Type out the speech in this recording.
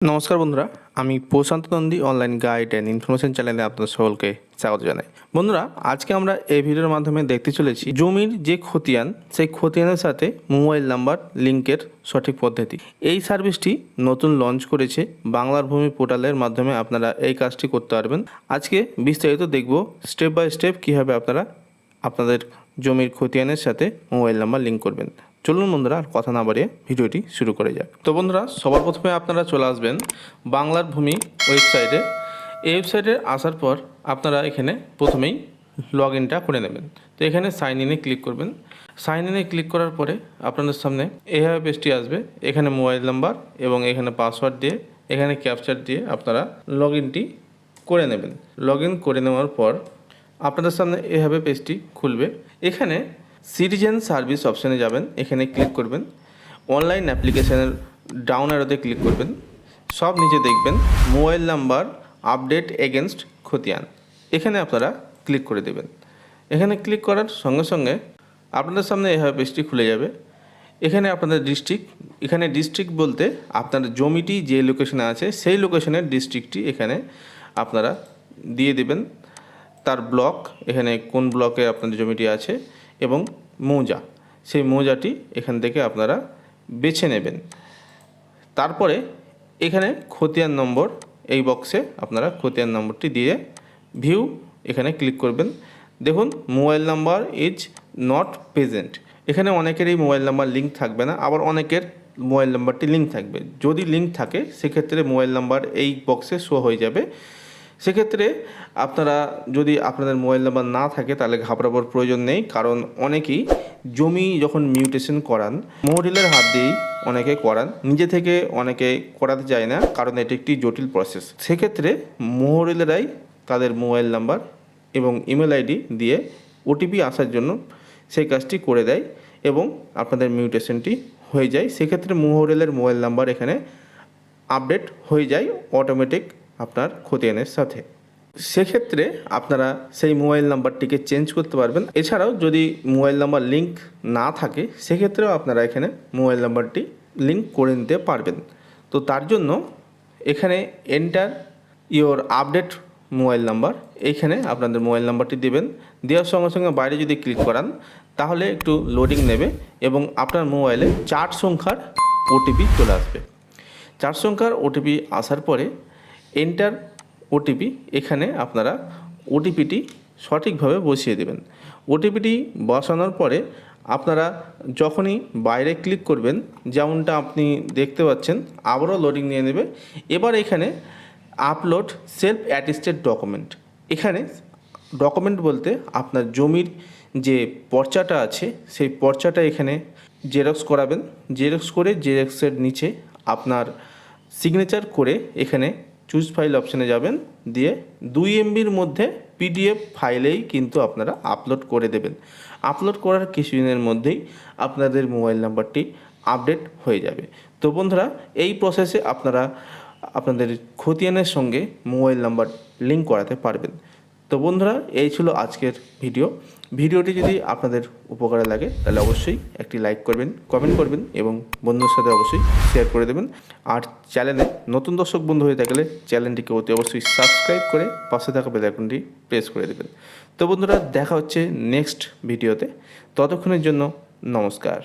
নমস্কার বন্ধুরা, আমি Prashant Nandi online guide and information চ্যানেলে আপনাদের সকলকে স্বাগত জানাই। বন্ধুরা, আজকে আমরা এই ভিডিওর মাধ্যমে দেখতে চলেছি জমির যে খতিয়ান, সেই খতিয়ানের সাথে মোবাইল নাম্বার লিঙ্কের সঠিক পদ্ধতি। এই সার্ভিসটি নতুন লঞ্চ করেছে বাংলার ভূমি পোর্টালের মাধ্যমে। আপনারা এই কাজটি করতে পারবেন। আজকে বিস্তারিত দেখব স্টেপ বাই স্টেপ কীভাবে আপনারা আপনাদের জমির খতিয়ানের সাথে মোবাইল নাম্বার লিঙ্ক করবেন। চলুন বন্ধুরা, আর কথা না বাড়িয়ে ভিডিওটি শুরু করে যাক। তো বন্ধুরা, সবার প্রথমে আপনারা চলে আসবেন বাংলার ভূমি ওয়েবসাইটে। এই ওয়েবসাইটে আসার পর আপনারা এখানে প্রথমেই লগ ইনটা করে নেবেন। তো এখানে সাইন ইনে ক্লিক করবেন। সাইন ইনে ক্লিক করার পরে আপনাদের সামনে এইভাবে পেজটি আসবে। এখানে মোবাইল নাম্বার এবং এখানে পাসওয়ার্ড দিয়ে, এখানে ক্যাপচার দিয়ে আপনারা লগ ইনটি করে নেবেন। লগ ইন করে নেওয়ার পর আপনাদের সামনে এভাবে পেজটি খুলবে। এখানে সিটিজেন সার্ভিস অপশানে যাবেন, এখানে ক্লিক করবেন। অনলাইন অ্যাপ্লিকেশানের ডাউন অ্যারোতে ক্লিক করবেন। সব নিচে দেখবেন মোবাইল নাম্বার আপডেট এগেনস্ট খতিয়ান, এখানে আপনারা ক্লিক করে দেবেন। এখানে ক্লিক করার সঙ্গে সঙ্গে আপনাদের সামনে এভাবে পেজটি খুলে যাবে। এখানে আপনাদের ডিস্ট্রিক্ট বলতে আপনার জমিটি যে লোকেশনে আছে সেই লোকেশনের ডিস্ট্রিক্টটি এখানে আপনারা দিয়ে দেবেন। তার ব্লক, এখানে কোন ব্লকে আপনাদের জমিটি আছে, এবং মৌজা, সেই মৌজাটি এখান থেকে আপনারা বেছে নেবেন। তারপরে এখানে খতিয়ান নম্বর, এই বক্সে আপনারা খতিয়ান নম্বরটি দিয়ে ভিউ এখানে ক্লিক করবেন। দেখুন mobile number is not present. এখানে অনেকেরই মোবাইল নাম্বার লিঙ্ক থাকবে না, আবার অনেকের মোবাইল নাম্বারটি লিঙ্ক থাকবে। যদি লিঙ্ক থাকে সেক্ষেত্রে মোবাইল নাম্বার এই বক্সে শো হয়ে যাবে। সেক্ষেত্রে আপনারা যদি আপনাদের মোবাইল নাম্বার না থাকে তাহলে ঘাবড়াবার প্রয়োজন নেই, কারণ অনেকেই জমি যখন মিউটেশন করান মোহরিলের হাত দিয়েই অনেকে করান, নিজে থেকে অনেকে করাতে চায় না, কারণ এটি একটি জটিল প্রসেস। সেক্ষেত্রে মোহরিলেরাই তাদের মোবাইল নাম্বার এবং ইমেল আইডি দিয়ে ওটিপি আসার জন্য সেই কাজটি করে দেয় এবং আপনাদের মিউটেশনটি হয়ে যায়। সেক্ষেত্রে মোহরিলের মোবাইল নাম্বার এখানে আপডেট হয়ে যায় অটোমেটিক আপনার খতিয়ানের সাথে। সেক্ষেত্রে আপনারা সেই মোবাইল নাম্বারটিকে চেঞ্জ করতে পারবেন। এছাড়াও যদি মোবাইল নাম্বার লিঙ্ক না থাকে সেক্ষেত্রেও আপনারা এখানে মোবাইল নাম্বারটি লিঙ্ক করে নিতে পারবেন। তো তার জন্য এখানে enter your update mobile number, এইখানে আপনাদের মোবাইল নাম্বারটি দেবেন। দেওয়ার সঙ্গে সঙ্গে বাইরে যদি ক্লিক করান তাহলে একটু লোডিং নেবে এবং আপনার মোবাইলে 4 সংখ্যার ওটিপি চলে আসবে। 4 সংখ্যার ওটিপি আসার পরে এন্টার ওটিপি, এখানে আপনারা ওটিপিটি সঠিকভাবে বসিয়ে দেবেন। ওটিপিটি বসানোর পরে আপনারা যখনই বাইরে ক্লিক করবেন, যেমনটা আপনি দেখতে পাচ্ছেন, আবারও লোডিং নিয়ে নেবে। এবার এখানে আপলোড সেলফ অ্যাটেস্টেড ডকুমেন্ট, এখানে ডকুমেন্ট বলতে আপনার জমির যে পর্চাটা আছে সেই পর্চাটা এখানে জেরক্স করাবেন। জেরক্স করে জেরক্সের নিচে আপনার সিগনেচার করে এখানে চুজ ফাইল অপশানে যাবেন, দিয়ে 2 MBর মধ্যে পিডিএফ ফাইলেই কিন্তু আপনারা আপলোড করে দেবেন। আপলোড করার কিছুদিনের মধ্যেই আপনাদের মোবাইল নাম্বারটি আপডেট হয়ে যাবে। তো বন্ধুরা, এই প্রসেসে আপনারা আপনাদের খতিয়ানের সঙ্গে মোবাইল নাম্বার লিঙ্ক করাতে পারবেন। তো বন্ধুরা, এই ছিল আজকের ভিডিওটি যদি আপনাদের উপকারে লাগে তাহলে অবশ্যই একটি লাইক করবেন, কমেন্ট করবেন এবং বন্ধুদের সাথে অবশ্যই শেয়ার করে দেবেন। আর চ্যানেলে নতুন দর্শক বন্ধু হয়ে থাকলে চ্যানেলটিকে অতি অবশ্যই সাবস্ক্রাইব করে পাশে থাকা বেল আইকনটি প্রেস করে দেবেন। তো বন্ধুরা, দেখা হচ্ছে নেক্সট ভিডিওতে। ততক্ষণের জন্য নমস্কার।